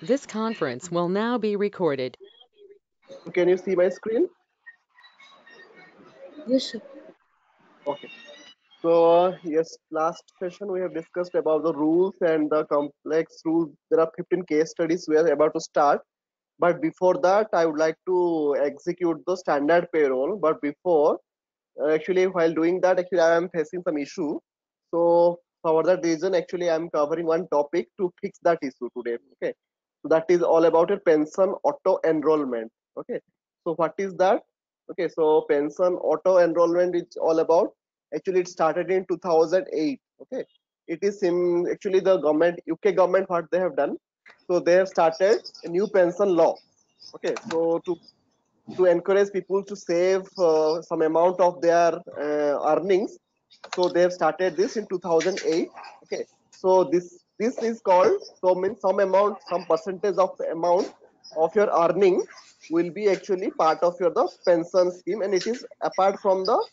This conference will now be recorded. Can you see my screen? Yes, sir. Okay. So yes, last session we have discussed about the rules and the complex rules. There are 15 case studies we are about to start. But before that, I would like to execute the standard payroll. But before, actually, while doing that, actually, I am facing some issue. So for that reason, actually, I am covering one topic to fix that issue today. Okay. So that is all about a pension auto enrollment. Okay. So what is that? Okay. So pension auto enrollment is all about. Actually, it started in 2008. Okay. It is in actually the government, UK government, what they have done. So they have started a new pension law. Okay. So to encourage people to save some amount of their earnings, so they have started this in 2008. Okay, so this is called, so means some amount, some percentage of the amount of your earning will be actually part of your the pension scheme, and it is apart from the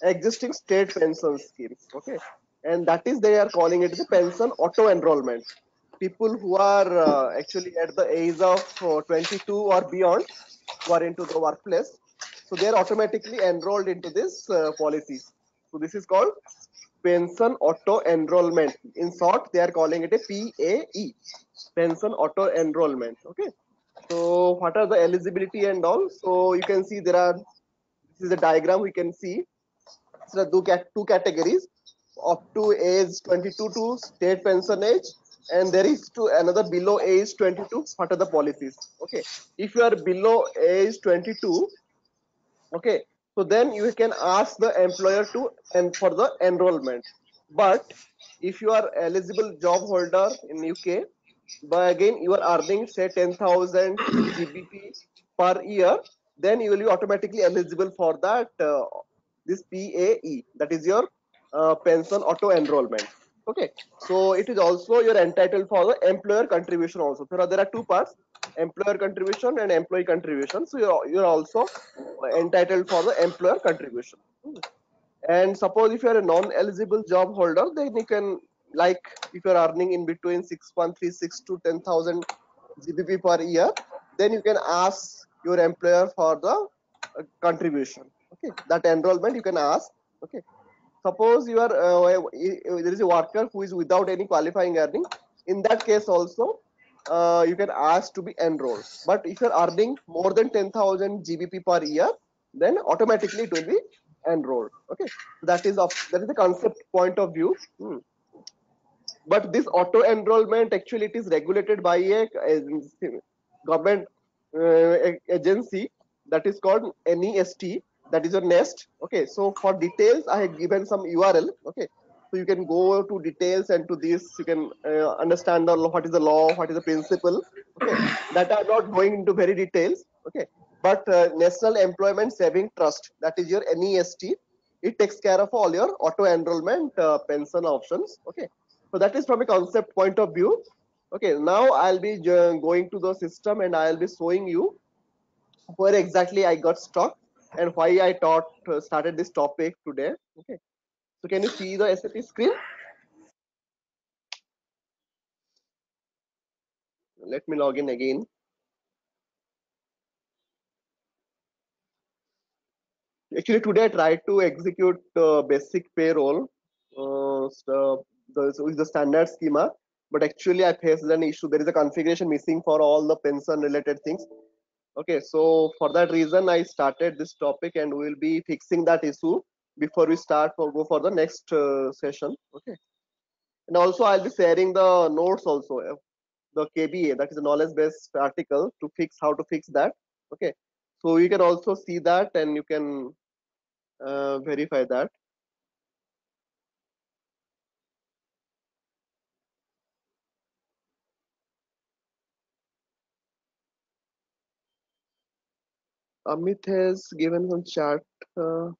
existing state pension schemes. Okay, and that is they are calling it the pension auto enrollment. People who are actually at the age of 22 or beyond, who are into the workplace, so they are automatically enrolled into this policy. So this is called pension auto enrollment. In short, they are calling it a PAE, pension auto enrollment. Okay. So what are the eligibility and all? So you can see there are. This is a diagram. We can see there are two categories up to age 22 to state pension age, and there is to another below age 22. What are the policies? Okay, if you are below age 22, okay, so then you can ask the employer to and for the enrollment. But if you are eligible job holder in UK, but again you are earning say 10,000 GBP per year, then you will be automatically eligible for that this PAE, that is your pension auto enrollment. Okay, so it is also you're entitled for the employer contribution also. There are two parts: employer contribution and employee contribution. So you're also entitled for the employer contribution. And suppose if you are a non-eligible job holder, then you can, like, if you are earning in between 6,136 to 10,000 GBP per year, then you can ask your employer for the contribution. Okay, that enrollment you can ask. Okay, suppose you are there is a worker who is without any qualifying earning. In that case also, you can ask to be enrolled. But if you are earning more than 10,000 GBP per year, then automatically it will be enrolled. Okay, that is the concept point of view. But this auto enrollment, actually it is regulated by a government agency, that is called NEST, that is your nest. Okay, so for details I have given some URL. Okay, so you can go to details, and to this you can understand what is the law, what is the principle. Okay, that are not going into very details. Okay, but National Employment Saving Trust, that is your NEST, it takes care of all your auto enrollment pension options. Okay, so that is from a concept point of view. Okay, now I'll be going to the system, and I'll be showing you where exactly I got stuck and why I started this topic today. Okay, so can you see the SAP screen? Let me log in again. Actually, today I tried to execute basic payroll with the standard schema, but actually I faced an issue. There is a configuration missing for all the pension related things. Okay, so for that reason, I started this topic, and we will be fixing that issue before we start for go for the next session. Okay, and also I'll be sharing the notes also, the KBA, that is a knowledge based article to fix how to fix that. Okay, so you can also see that, and you can verify that. Amit has given some chart. Uh,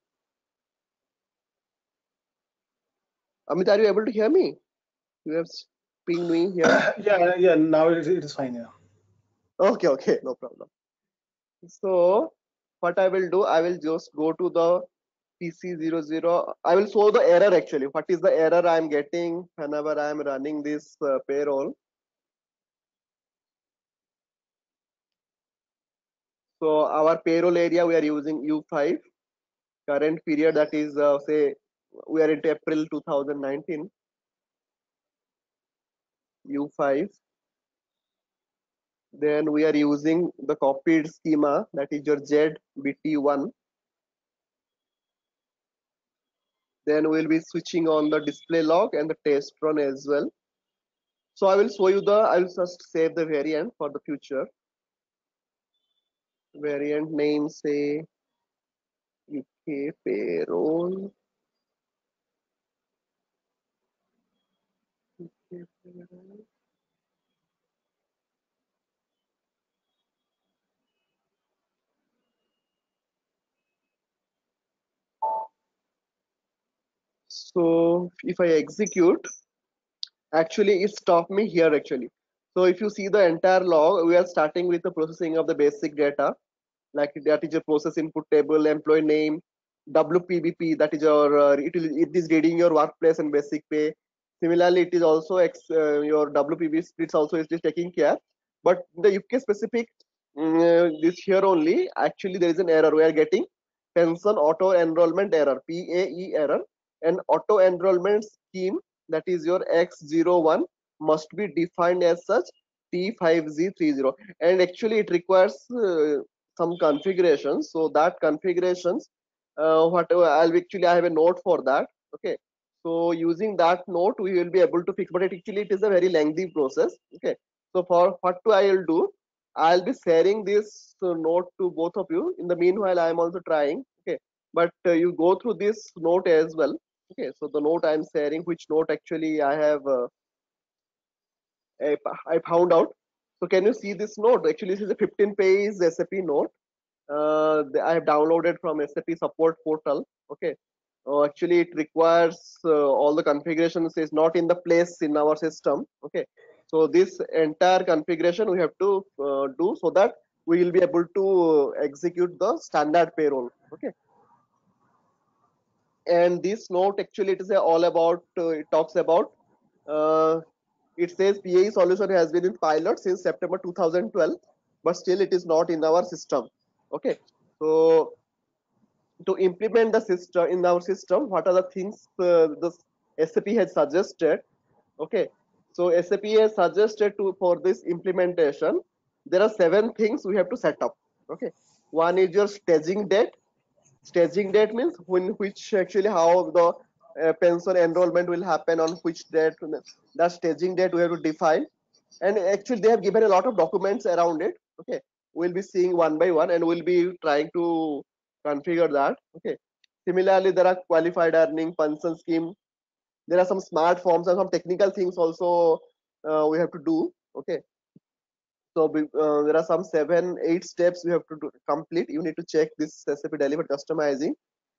Amit, are you able to hear me? You have pinged me here. Yeah. Now it is fine. Yeah. Okay, okay, no problem. So what I will do, I will just go to the PC00. I will show the error actually. What is the error I am getting whenever I am running this payroll? So our payroll area we are using U5. Current period, that is say we are into April 2019. U5. Then we are using the copied schema, that is your ZBT1. Then we'll be switching on the display log and the test run as well. So I will show you I will just save the variant for the future. Variant name, say UK payroll. So if I execute, actually it stopped me here actually. So if you see the entire log, we are starting with the processing of the basic data, like that is your process input table, employee name, WPBP, that is your it is reading your workplace and basic pay. Similarly, it is also your WPB splits also is taking care. But the UK specific, this here only, actually there is an error. We are getting pension auto enrollment error, PAE error, and auto enrollment scheme, that is your X01, must be defined as such T5Z30, and actually it requires some configurations. So that configurations, whatever I have a note for that. Okay, so using that note we will be able to fix, but actually it is a very lengthy process. Okay, so for what I will do, I'll be sharing this note to both of you. In the meanwhile, I am also trying. Okay, but you go through this note as well. Okay, so the note I am sharing, which note actually I have I found out. So can you see this note? Actually, this is a 15-page SAP note. I have downloaded from SAP support portal. Okay. Actually, it requires all the configurations is not in the place in our system. Okay. So this entire configuration we have to do so that we will be able to execute the standard payroll. Okay. And this note actually it is all about. It talks about. Uh, it says PAE solution has been in pilot since September 2012, but still it is not in our system. Okay. So to implement the system in our system, what are the things the SAP has suggested? Okay, so SAP has suggested to for this implementation, there are 7 things we have to set up. Okay, one is your staging date. Staging date means when which actually how the pension enrollment will happen on which date. The staging date we have to define, and actually they have given a lot of documents around it. Okay, we'll be seeing one by one and we'll be trying to configure that. Okay, similarly there are qualified earning pension scheme. There are some smart forms and some technical things also we have to do. Okay, so there are some 7 8 steps we have to complete. You need to check this SAP delivered customizing,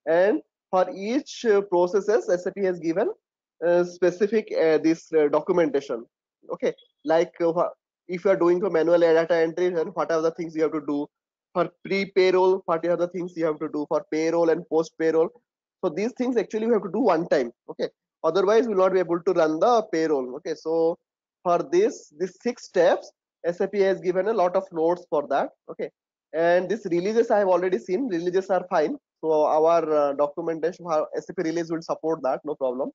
and for each processes SAP has given specific this documentation. Okay, like if you are doing for manual data entry, then what are the things you have to do? For pre-payroll, what are the things you have to do? For payroll and post-payroll, so these things actually we have to do one time. Okay, otherwise we will not be able to run the payroll. Okay, so for these 6 steps SAP has given a lot of notes for that. Okay, and this releases I have already seen. Releases are fine. So our documentation, our SAP release will support that, no problem.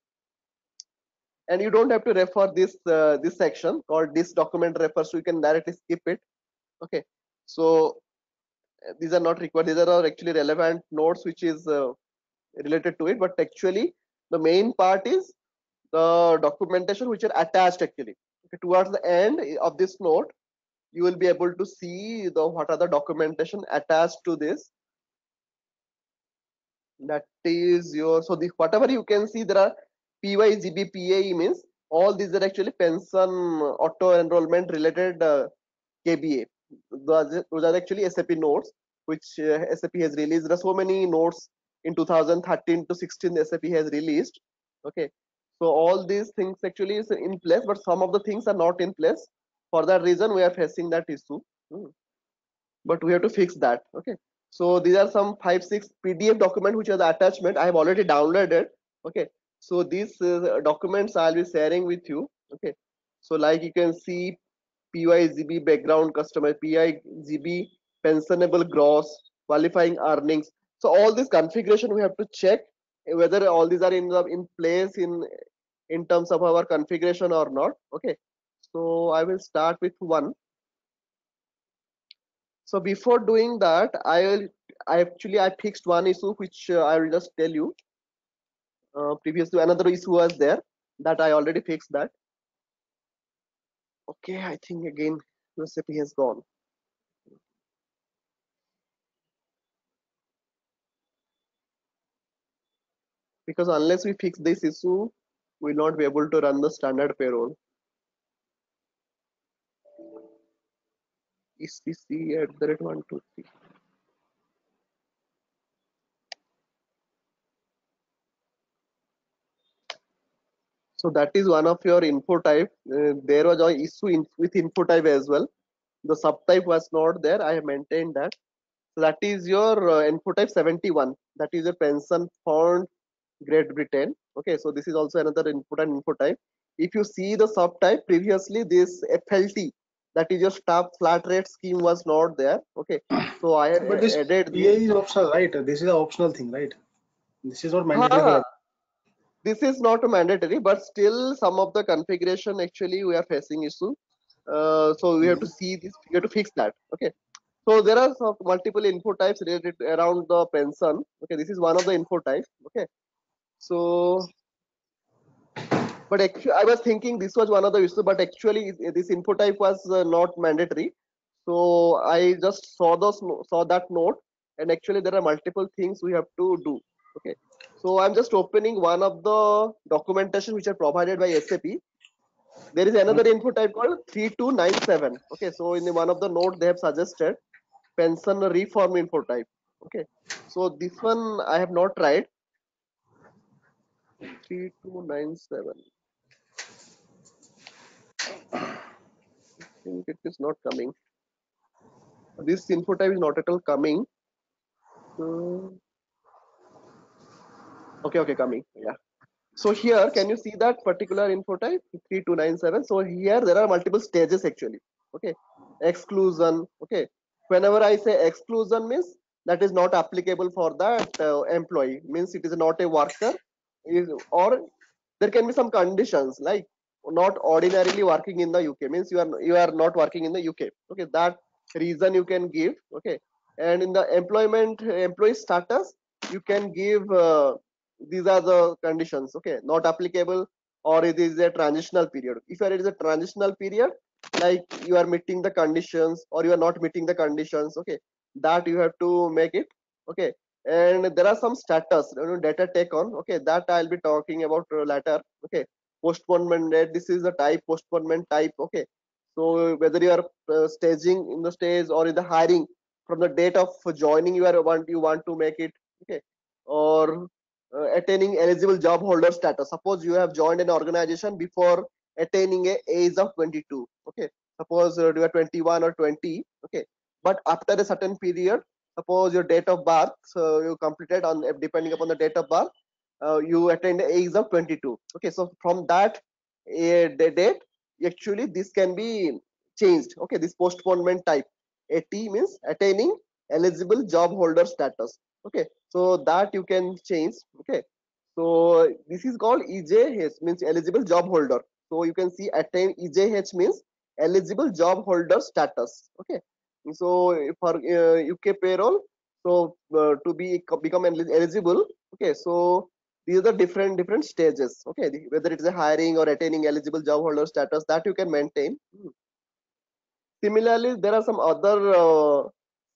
And you don't have to refer this section called this document refers to. You can directly skip it. Okay, so these are not required. These are actually relevant notes which is related to it. But actually, the main part is the documentation which are attached actually. Okay, towards the end of this note, you will be able to see the what are the documentation attached to this. That is your, so the whatever you can see there are PYGB PAE means all these are actually pension auto enrollment related KBA. Those are actually SAP notes which SAP has released. There are so many notes in 2013 to 16 SAP has released. Okay, so all these things actually is in place, but some of the things are not in place. For that reason, we are facing that issue. But we have to fix that. Okay, so these are some 5 6 PDF document which are the attachment I have already downloaded. Okay, so these documents I'll be sharing with you. Okay, so like you can see PYGB background customer, PYGB pensionable gross, qualifying earnings. So all this configuration we have to check whether all these are in place in terms of our configuration or not. Okay, so I will start with one. So before doing that, I fixed one issue which I will just tell you. Previously another issue was there that I already fixed that. Okay, I think again recipe has gone. Because unless we fix this issue, we'll not be able to run the standard payroll. ECC at the rate 123. So that is one of your info type. There was an issue with info type as well. The subtype was not there. I have maintained that. So that is your info type 71. That is your pension fund Great Britain. Okay, so this is also another input and info type. If you see the subtype previously, this FLT, that is your staff flat rate scheme, was not there. Okay, so I have But this added PA this. is optional, right? This is an optional thing, right? This is not mandatory for Ha, everyone. this is not mandatory, but still some of the configuration actually we are facing issue. So we have to see this. We have to fix that. Okay. So there are some multiple info types related around the pension. Okay, this is one of the info types. Okay. So, but actually, I was thinking this was one of the issues, but actually this info type was not mandatory. So I just saw that note, and actually there are multiple things we have to do. Okay. So I'm just opening one of the documentation which are provided by SAP. There is another info type called 3297. Okay, so in one of the note they have suggested pension reform info type. Okay, so this one I have not tried. 3297. I think it is not coming. This info type is not at all coming. Okay, coming. Yeah. So here, can you see that particular info type 3297? So here there are multiple stages actually. Okay, exclusion. Okay, whenever I say exclusion means that is not applicable for that employee, means it is not a worker, or there can be some conditions like not ordinarily working in the UK, means you are not working in the UK. Okay, that reason you can give. Okay, and in the employee status you can give. These are the conditions. Okay, not applicable, or it is a transitional period. If it is a transitional period, like you are meeting the conditions or you are not meeting the conditions, okay, that you have to make it. Okay, and there are some status, data take on. Okay, that I'll be talking about later. Okay, postponement date, this is the type, postponement type. Okay, so whether you are staging in the stage or in the hiring, from the date of joining you want to make it. Okay, or attaining eligible job holder status. Suppose you have joined an organization before attaining a age of 22. Okay, suppose you are 21 or 20. Okay, but after a certain period, suppose your date of birth, so you completed on depending upon the date of birth, you attained the age of 22. Okay, so from that the date, actually this can be changed. Okay, this postponement type, AT means attaining eligible job holder status. Okay, so that you can change. Okay, so this is called EJH, means eligible job holder. So you can see attain EJH means eligible job holder status. Okay, so for UK payroll, so to become eligible. Okay, so these are the different stages. Okay, whether it is a hiring or attaining eligible job holder status, that you can maintain. Similarly, there are some other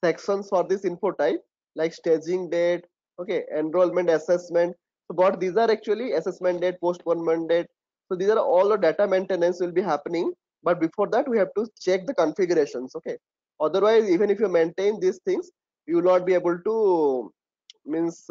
sections for this info type, like staging date, okay, enrollment assessment. So what these are actually assessment date, postponement date. So these are all the data maintenance will be happening. But before that, we have to check the configurations. Okay. Otherwise, even if you maintain these things, you will not be able to, means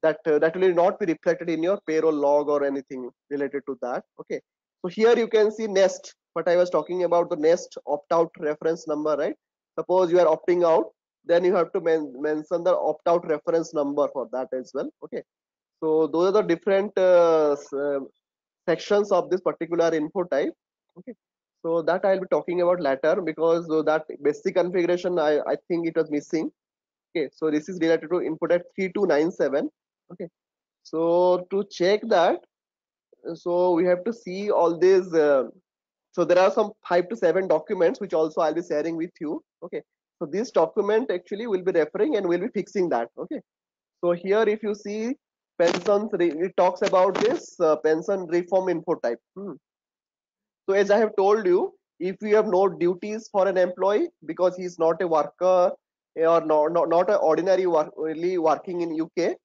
that will not be reflected in your payroll log or anything related to that. Okay, so here you can see nest, what I was talking about, the nest opt out reference number, right? Suppose you are opting out, then you have to mention the opt out reference number for that as well. Okay, so those are the different sections of this particular info type. Okay, So that I'll be talking about later, because that basic configuration I think it was missing. Okay, so this is related to input at 3297. Okay, so to check that, so we have to see all these. So there are some 5 to 7 documents which also I'll be sharing with you. Okay, so this document actually will be referring and we'll be fixing that. Okay, so here if you see pensions, it talks about this pension reform info type. So as I have told you, if you have no duties for an employee because he is not a worker or not an ordinary really working in UK,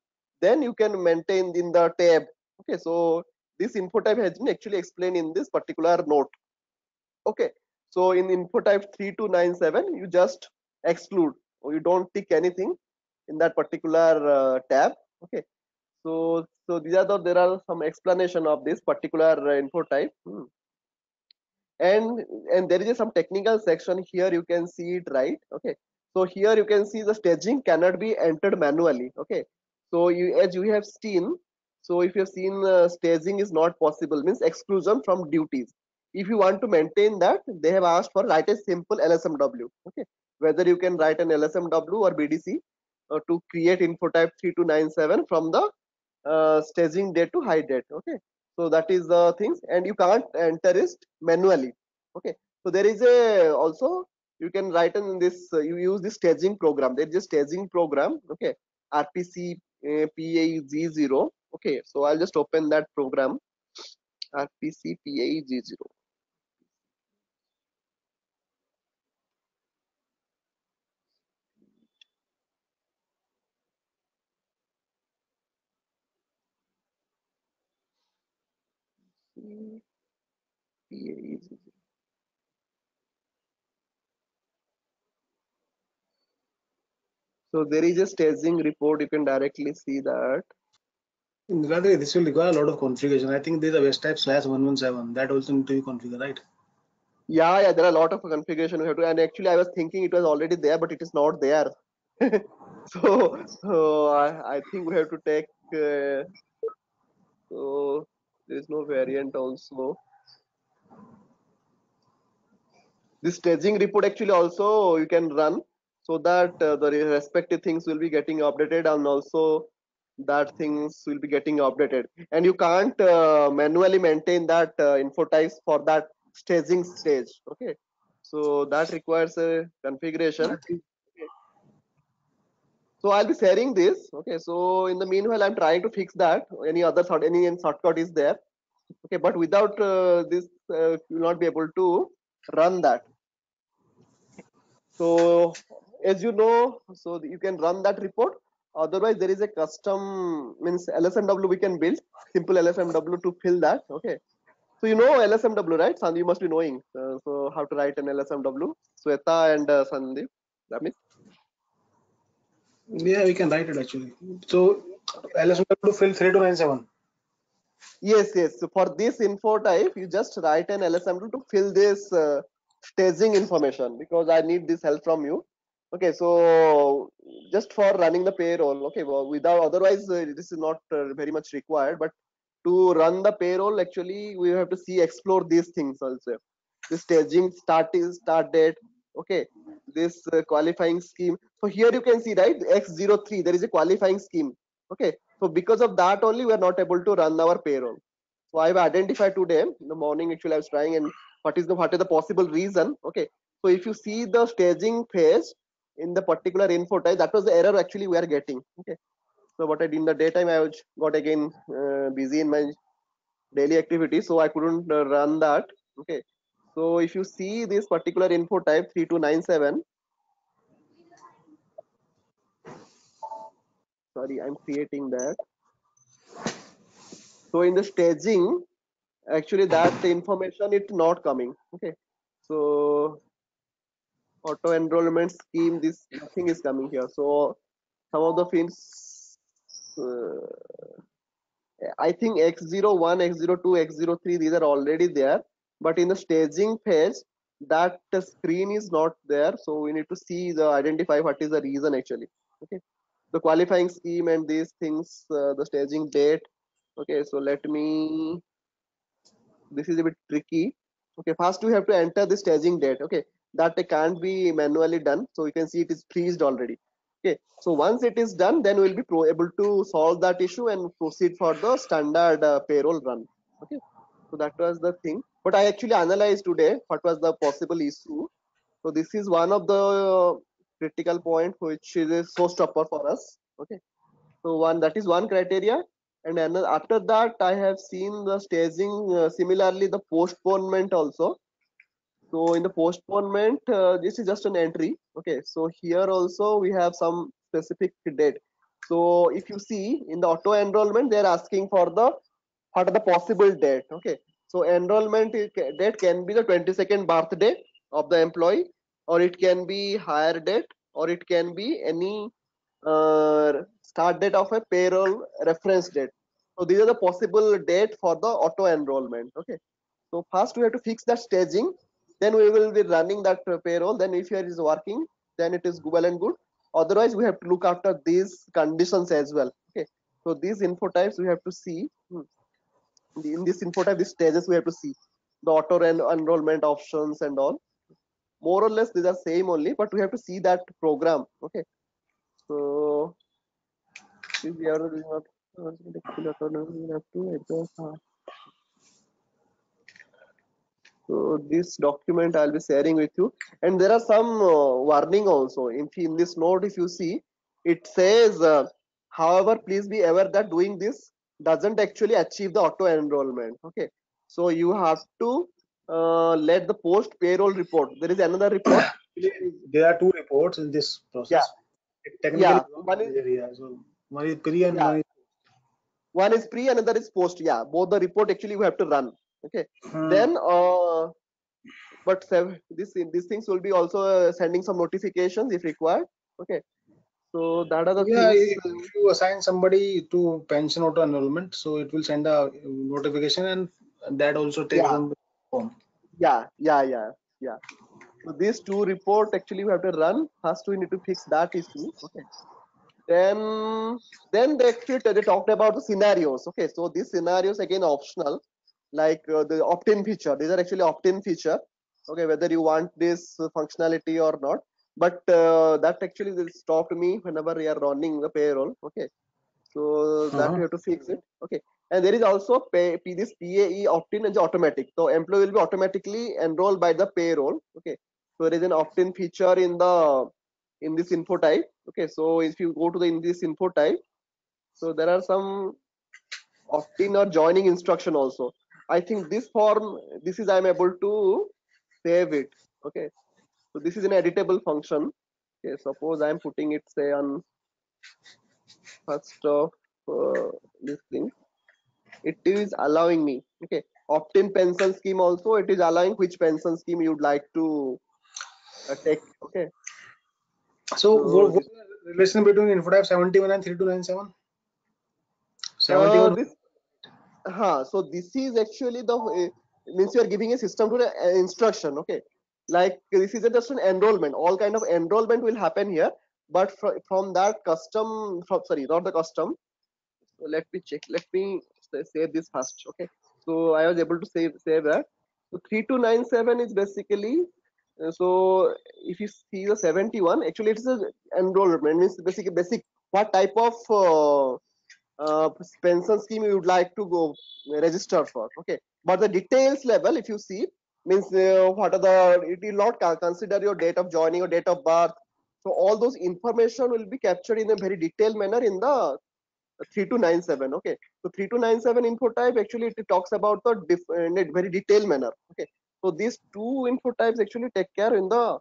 then you can maintain in the tab. Okay, so this info type has been actually explained in this particular note. Okay, so in info type 3297, you just exclude or you don't tick anything in that particular tab. Okay, so these are there are some explanation of this particular info type. And there is some technical section here, you can see it, right? Okay, so here you can see the staging cannot be entered manually. Okay, so you, as you have seen, so if you have seen staging is not possible, means exclusion from duties. If you want to maintain that, they have asked for write a simple lsmw. Okay, whether you can write an lsmw or bdc to create info type 3297 from the staging date to high date. Okay, so that is the things, and you can't enter it manually. Okay, so there is a also, you can write in this you use this staging program. There is a staging program. Okay, rpc PAEG0. Okay, so I'll just open that program, rpc PAEG0. PAEG0. So there is a staging report, you can directly see that. Niladri, this will require a lot of configuration. I think there's a west type /117 that also need to be configured, right? Yeah, there are a lot of configuration we have to, and actually I was thinking it was already there, but it is not there. So I think we have to take. So there is no variant also. This staging report actually also you can run, so that the respective things will be getting updated, and also that things will be getting updated. And you can't manually maintain that info types for that staging stage. Okay, so that requires a configuration. I think So I'll be sharing this. Okay, so in the meanwhile, I'm trying to fix that. Any other any shortcut is there. Okay, but without this, you will not be able to run that. So as you know, so you can run that report. Otherwise, there is a custom, means LSMW we can build simple LSMW to fill that. Okay, so you know LSMW, right? Sandeep, you must be knowing. So how to write an LSMW? Sweta and Sandeep. Amit? yeah, we can write it actually. So LSMW to fill 3297. Yes. So for this info type, you just write an LSMW to fill this staging information, because I need this help from you. Okay, so just for running the payroll. Okay, well, without otherwise this is not very much required. But to run the payroll, actually we have to see explore these things also. The staging start date. Okay, this qualifying scheme. So here you can see, right, X03. There is a qualifying scheme. Okay, so because of that only we are not able to run our payroll. So I've identified today in the morning, actually I was trying, and what is the possible reason. Okay, so if you see the staging phase in the particular info type, that was the error actually we are getting. Okay, so what I did in the daytime, I was got again busy in my daily activity, so I couldn't run that. Okay, so if you see this particular info type 3297, sorry, I'm creating that. So in the staging, actually that information it's not coming. Okay, so auto enrollment scheme, this nothing is coming here. So some of the fields, I think X01, X02, X03, these are already there, but in the staging phase, that screen is not there. So we need to see the identify what is the reason actually. Okay, the qualifying scheme and these things, the staging date. Okay, so let me. This is a bit tricky. Okay, first we have to enter the staging date. Okay, that can't be manually done. So you can see it is freezed already. Okay, so once it is done, then we'll be able to solve that issue and proceed for the standard payroll run. Okay, so that was the thing. But I actually analyzed today what was the possible issue. So this is one of the critical point which is a showstopper for us. Okay, so one that is one criteria, and another, after that I have seen the staging, similarly the postponement also. So in the postponement, this is just an entry. Okay, so here also we have some specific date. So if you see in the auto enrollment, they are asking for the what are the possible date. Okay, so enrollment date can be the 22nd birthday of the employee, or it can be higher date, or it can be any start date of a payroll reference date. So these are the possible date for the auto enrollment. Okay, so first we have to fix that staging, then we will be running that payroll. Then if it is working, then it is well and good. Otherwise we have to look after these conditions as well. Okay, so these info types we have to see. In this info type, these stages we have to see the auto enrollment options and all. More or less these are same only, but we have to see that program. Okay, so if we are doing not we have to adjust. So this document I'll be sharing with you, and there are some warning also. In this note, if you see, it says, however, please be aware that doing this doesn't actually achieve the auto enrollment. Okay, so you have to let the post payroll report. There is another report. There are two reports in this Yeah, process. It technically yeah. belongs to this area. So one is pre and Yeah, one is one is pre, another is post. Yeah, both the report actually we have to run. Okay, hmm. then but these things will be also sending some notifications if required. Okay, so that are the Yeah, things. if you assign somebody to pension auto enrollment, so it will send a notification, and that also takes Yeah, them to form. yeah. So these two report actually we have to run. First we need to fix that issue. Okay, then they actually they talked about the scenarios. Okay, so these scenarios again optional, like the opt-in feature. These are actually opt-in feature. Okay, whether you want this functionality or not, but that actually will stop me whenever we are running the payroll. Okay, so that we Uh-huh. have to fix it. Okay, and there is also this PAE opt-in is automatic, so employee will be automatically enrolled by the payroll. Okay, so there is an opt-in feature in the in this info type. Okay, so if you go to the in this info type, so there are some opt-in or joining instruction also. I think this form, this is I'm able to save it. Okay, so this is an editable function. Okay, suppose I'm putting it say on first of this thing, it is allowing me. Okay, opt-in pension scheme also, it is allowing which pension scheme you'd like to take. Okay, So so what this is the relation between InfoType 71 and 3297? 71. this so this is actually the means you are giving a system to the instruction. Okay, like this is just an enrollment, all kind of enrollment will happen here, but from that custom, from sorry, not the custom. So let me check, let me save this first. Okay, so I was able to save that. So 3297 is basically so if you see the 71, actually it's a enrollment, means basically basic what type of pension scheme you would like to go register for. Okay, but the details level, if you see, means what are the, it will not consider your date of joining or date of birth. So all those information will be captured in a very detailed manner in the 3297. Okay, so 3297 info type actually it talks about the in a very detailed manner. Okay, so these two info types actually take care in the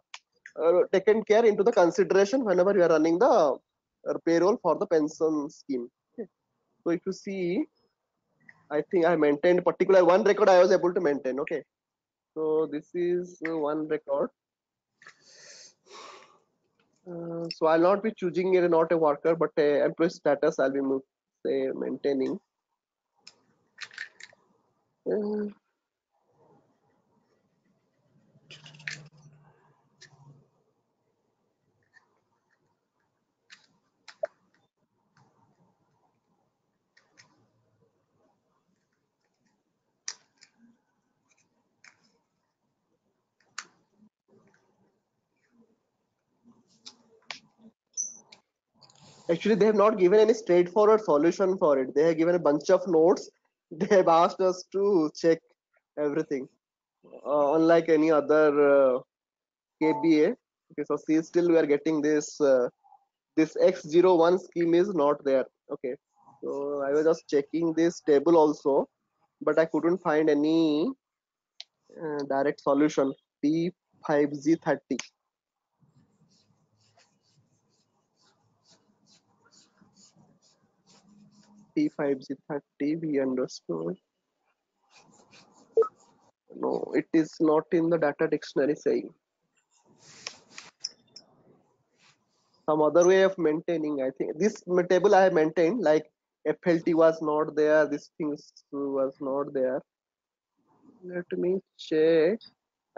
taken care into the consideration whenever you are running the payroll for the pension scheme. Okay. So if you see, I think I maintained particular one record I was able to maintain. Okay, so this is one record. So I'll not be choosing it not a worker but a employee status. I'll be say maintaining. Uh, Actually, they have not given any straightforward solution for it. They have given a bunch of notes. They have asked us to check everything, unlike any other KBA. Okay, so see, still we are getting this X01 scheme is not there. Okay, so I was just checking this table also, but I couldn't find any direct solution. P5Z30. P5Z30 we understood. No, it is not in the data dictionary saying. Some other way of maintaining. I think this table I have maintained, like FLT was not there, this things was not there. Let me check.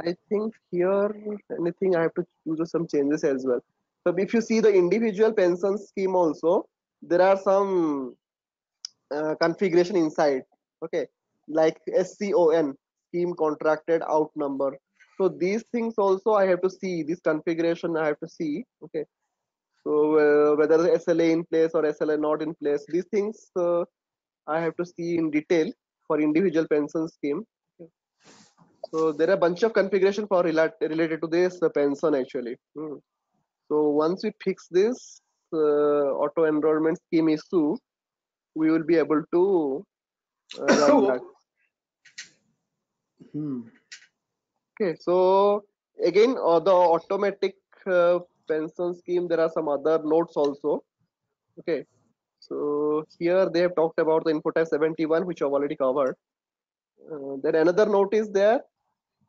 I think here anything I have to do some changes as well. So if you see the individual pension scheme also, there are some configuration inside. Okay, like SCON, scheme contracted out number. So these things also I have to see. This configuration I have to see. Okay, so whether the SLA in place or SLA not in place, these things I have to see in detail for individual pension scheme. Okay. So there are a bunch of configuration for related to this pension actually. So once we fix this auto enrollment scheme issue, we will be able to run that. Okay, so again, the automatic pension scheme, there are some other notes also. Okay, so here they have talked about the info type 71, which I've already covered. Then another note is there,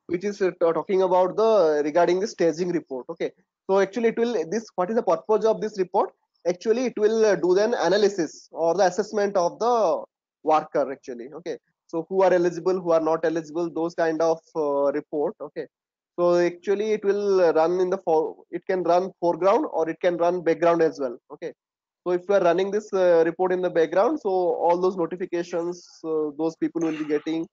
which is talking about the regarding the staging report. Okay, so actually it will this what is the purpose of this report? Actually, it will do an analysis or the assessment of the worker actually. Okay, so who are eligible, who are not eligible, those kind of report. Okay, so actually it will run in the it can run foreground or it can run background as well. Okay, so if we are running this report in the background, so all those notifications those people will be getting,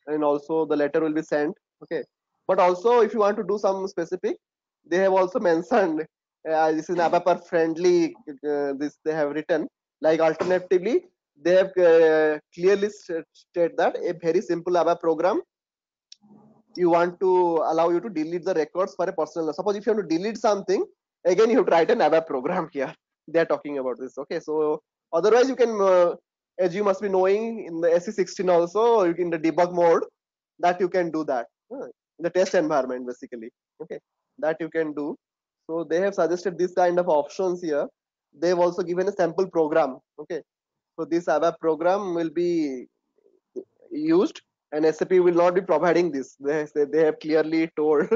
and also the letter will be sent. Okay, but also if you want to do some specific, they have also mentioned this is an ABAP friendly, this they have written, like alternatively they have clearly state that a very simple ABAP program you want to allow you to delete the records for a personal. Suppose if you want to delete something, again you have to write an ABAP program here. They are talking about this. Okay, so otherwise you can, as you must be knowing, in the SE16 also, in the debug mode, that you can do that in the test environment basically. Okay, that you can do. So they have suggested this kind of options here. They've also given a sample program. Okay, so this ABAP program will be used, and SAP will not be providing this. They have clearly told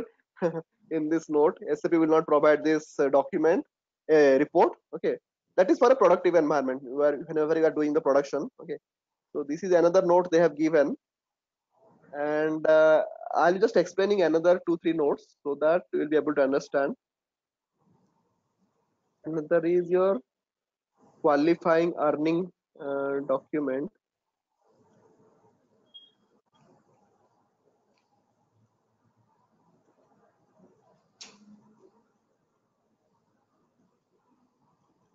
in this note, SAP will not provide this document report. Okay, that is for a productive environment where whenever you are doing the production. Okay, so this is another note they have given, and I'll just explaining another 2-3 notes so that you will be able to understand. Another is your qualifying earning document.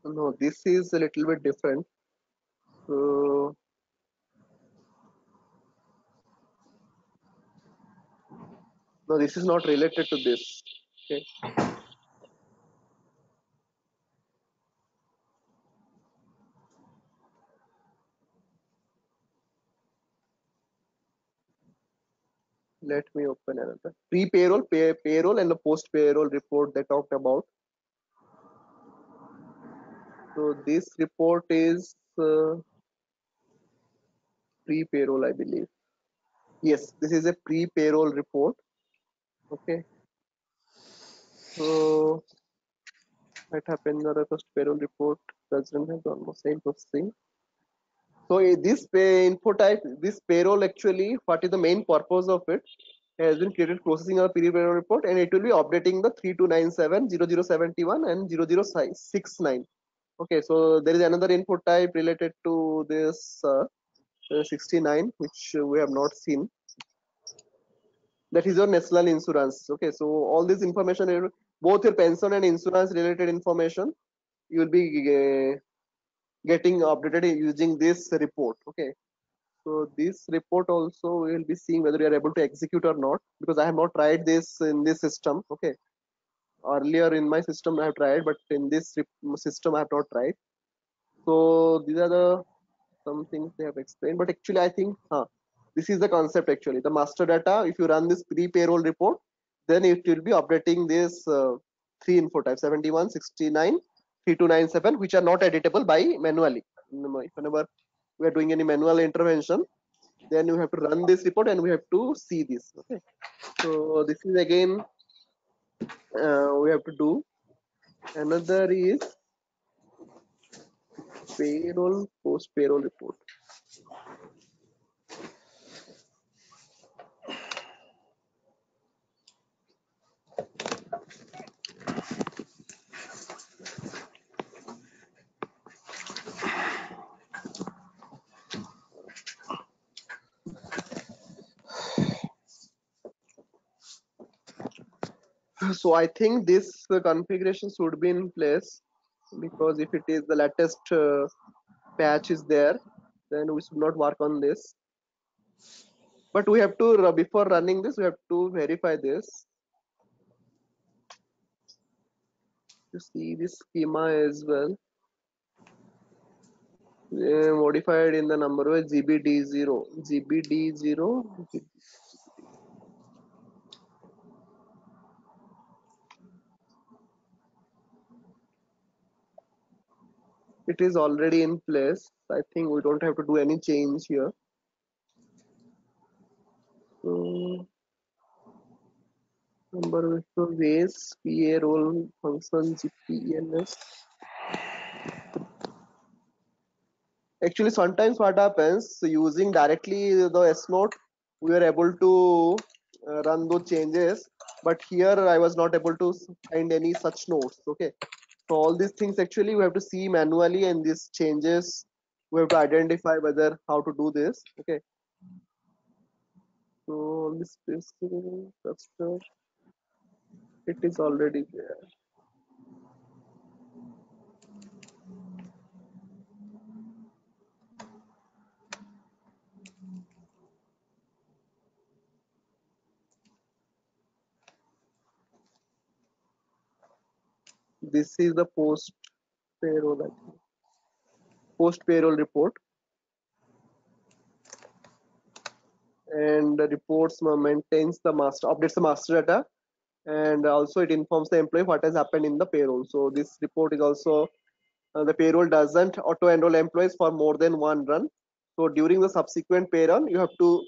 No, this is a little bit different. So no, this is not related to this. Okay. Let me open another. Pre-payroll, payroll, and the post-payroll report they talked about. So this report is pre-payroll, I believe. Yes, this is a pre-payroll report. Okay. So what happened? The post-payroll report doesn't have almost same processing. So this info type, this payroll actually, what is the main purpose of it? Has been created processing our pre-payroll report, and it will be updating the 3297, 0071, and 0069. Okay, so there is another input type related to this 69, which we have not seen. That is your national insurance. Okay, so all this information, both your pension and insurance related information, you will be getting updated using this report. Okay, so this report also we will be seeing whether we are able to execute or not, because I have not tried this in this system. Okay, earlier in my system I have tried, but in this system I have not tried. So these are the some things they have explained, but actually I think this is the concept actually. The master data, if you run this pre-payroll report, then it will be updating this three info types 71, 69, 3297, which are not editable by manually. Whenever we are doing any manual intervention, then you have to run this report and we have to see this. Okay, so this is again we have to do. Another is payroll post payroll report. So I think this configuration should be in place, because if it is the latest patch is there, then we should not work on this. But we have to, before running this, we have to verify this. To see this schema as well. Modified in the number way GBD0. GBD0. It is already in place. I think we don't have to do any change here. So, number of ways, PA role function GPENS. Actually, sometimes what happens, using directly the S note, we are able to run those changes, but here I was not able to find any such notes. Okay, so all these things actually we have to see manually, and these changes we have to identify whether how to do this. Okay, so this specific cluster, it is already there. This is the post payroll, I think. Post payroll report, and the reports maintains the master, updates the master data, and also it informs the employee what has happened in the payroll. So this report is also the payroll doesn't auto enroll employees for more than one run. So during the subsequent pay run, you have to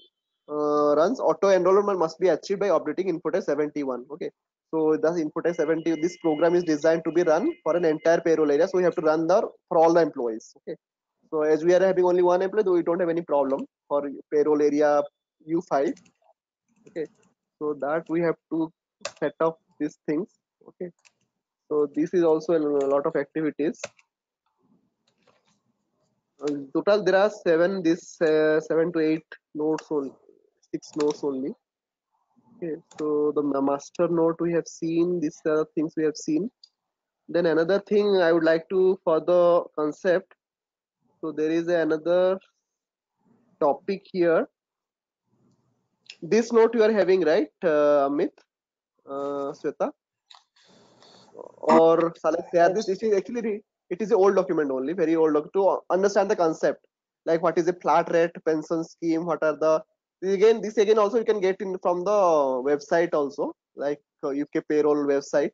runs auto enrollment must be achieved by updating Infotech 71. Okay, so the Infotech 70, this program is designed to be run for an entire payroll area, so we have to run the for all the employees. Okay, so as we are having only one employee, though we don't have any problem for payroll area U5. Okay, so that we have to set up these things. Okay, so this is also a lot of activities. Total there are 7 to 8 nodes only, 6 nodes only. Okay, so the master node we have seen, these are things we have seen. Then another thing I would like to further concept. So there is another topic here. This note you are having, right, Amit, Sweta, or shall I share this? It is actually it is an old document only, very old to understand the concept, like what is a flat rate pension scheme, what are the this again also you can get in from the website also, like UK payroll website.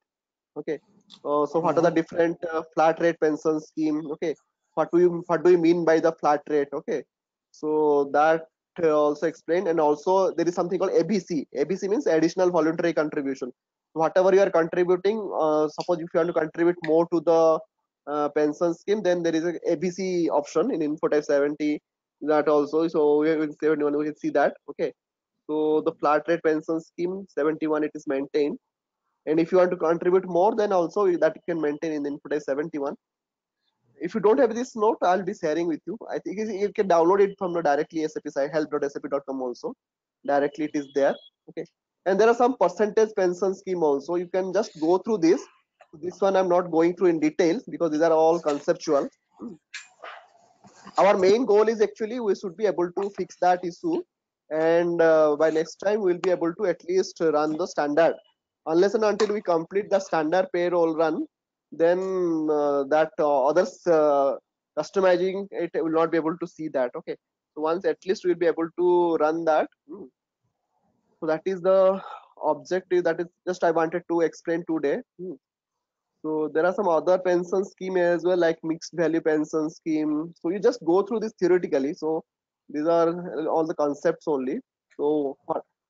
Okay, so what are the different flat rate pension scheme? Okay, what do you mean by the flat rate? Okay, so that also explained, and also there is something called ABC. ABC means additional voluntary contribution. Whatever you are contributing, suppose if you want to contribute more to the pension scheme, then there is a ABC option in Infotech 70, that also. So we will 71 we can see that. Okay, so the flat rate pension scheme 71 it is maintained, and if you want to contribute more, then also that you can maintain in Infotech 71. If you don't have this note, I'll be sharing with you. I think you can download it from the directly SAP site, help.sap.com also. Directly it is there. Okay, and there are some percentage pension scheme also. You can just go through this. This one I'm not going through in details because these are all conceptual. our main goal is actually we should be able to fix that issue, and by next time we'll be able to at least run the standard. Unless and until we complete the standard payroll run, then that others customizing it will not be able to see that. Okay, so once at least we'll be able to run that. So that is the objective. That is just I wanted to explain today. So there are some other pension scheme as well, like mixed value pension scheme. So you just go through this theoretically. So these are all the concepts only. So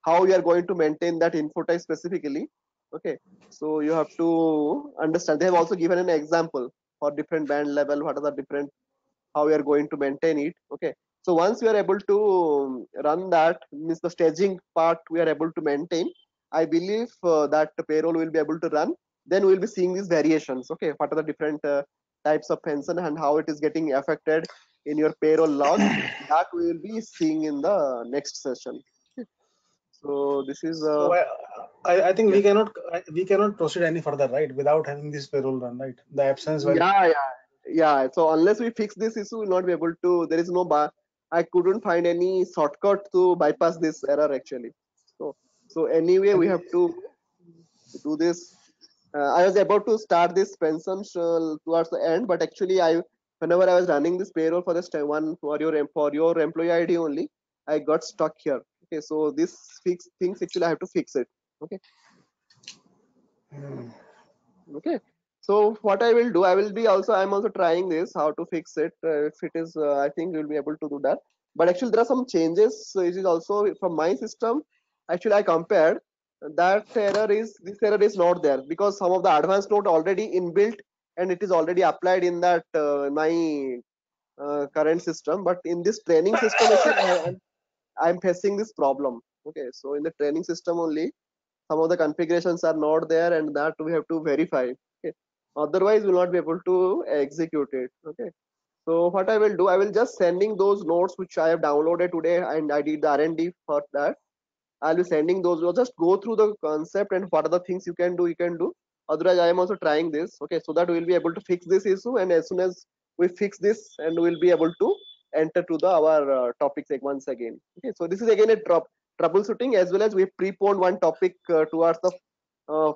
how you are going to maintain that info type specifically. Okay. So you have to understand. They have also given an example for different band level. What are the different, how we are going to maintain it. Okay. So once we are able to run that, means the staging part we are able to maintain, I believe that the payroll will be able to run. Then we'll be seeing these variations. Okay, what are the different types of pension and how it is getting affected in your payroll log. That we will be seeing in the next session. So this is So I think yeah. we cannot proceed any further, right, without having this payroll run, right? The absence value. Yeah. So unless we fix this issue, we'll not be able to. There is no bar. I couldn't find any shortcut to bypass this error actually. So anyway, we have to do this. I was about to start this pension towards the end, but actually, whenever I was running this payroll for this one for your employee ID only, I got stuck here. Okay, so this fix things actually I have to fix it. Okay. Okay. So what I will do, I'm also trying this how to fix it. If it is, I think we'll be able to do that. But actually, there are some changes. So it is also from my system. Actually, I compared that this error is not there because some of the advanced note already inbuilt and it is already applied in that my current system. But in this training system, actually, I'm facing this problem. Okay, so in the training system only, some of the configurations are not there, and that we have to verify. Okay, otherwise we'll not be able to execute it. Okay, so what I will do, I will just sending those notes which I have downloaded today, and I did the R&D for that. I'll be sending those. You'll just go through the concept and what are the things you can do. Otherwise, I am also trying this. Okay, so that we'll be able to fix this issue, and as soon as we fix this, and we'll be able to enter to the our topics once again. Okay, so this is again a troubleshooting, as well as we preponed one topic towards the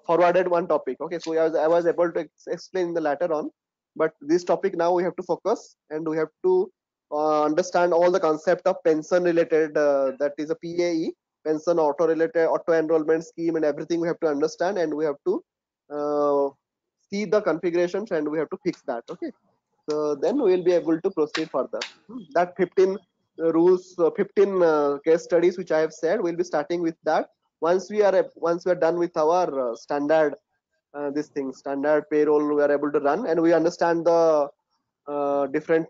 forwarded one topic. Okay, so I was able to explain the later on, but this topic now we have to focus, and we have to understand all the concept of pension related, that is a PAE, pension auto enrollment scheme, and everything we have to understand, and we have to uh, see the configurations, and we have to fix that. Okay, so then we will be able to proceed further. That 15 rules, 15 case studies which I have said, we'll be starting with that. Once we are done with our standard this thing, standard payroll, we are able to run, and we understand the different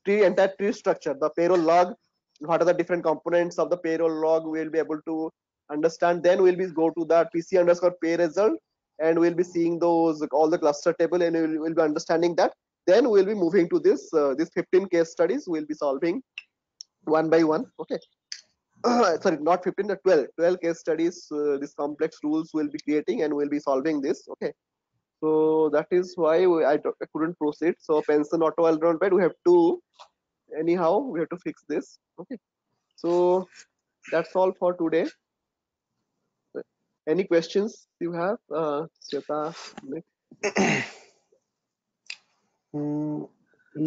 entire tree structure, the payroll log, what are the different components of the payroll log, we'll be able to understand. Then we'll be go to that PC underscore pay result, and we'll be seeing those all the cluster table, and we'll be understanding that. Then we'll be moving to this 15 case studies we'll be solving one by one. Okay. Sorry, not 15, the 12 case studies, these complex rules we'll be creating, and we'll be solving this. Okay, so that is why I couldn't proceed. So pension auto enrollment, we have to anyhow we have to fix this. Okay, so that's all for today. Any questions you have, Shweta, Nick? No,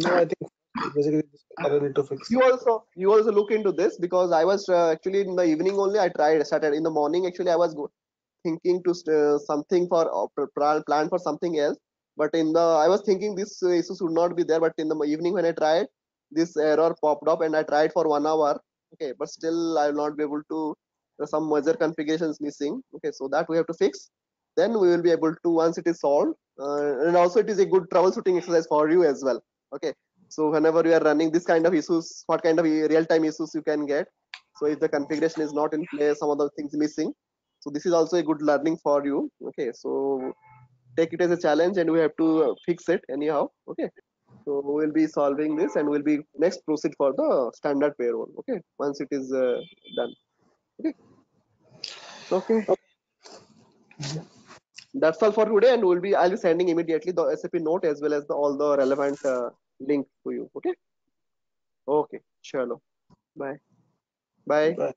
I think basically this error need to fix. You also look into this, because I was actually in the evening only I tried. Started in the morning actually I was thinking to something for plan for something else, but I was thinking this issue should not be there, but in the evening when I tried, this error popped up, and I tried for 1 hour. Okay, but still I will not be able to, some major configurations missing. Okay, so that we have to fix. Then we will be able to, once it is solved, and also it is a good troubleshooting exercise for you as well. Okay, so whenever you are running this kind of issues, what kind of real-time issues you can get. So if the configuration is not in place, some other things missing, so this is also a good learning for you. Okay, so take it as a challenge, and we have to fix it anyhow. Okay, so we'll be solving this, and we'll be next proceed for the standard payroll. Okay, once it is done. Okay, okay, that's all for today, and I'll be sending immediately the SAP note as well as all the relevant links to you. Okay. Okay, chalo. Bye. Bye. Bye.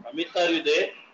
Amit, are you there?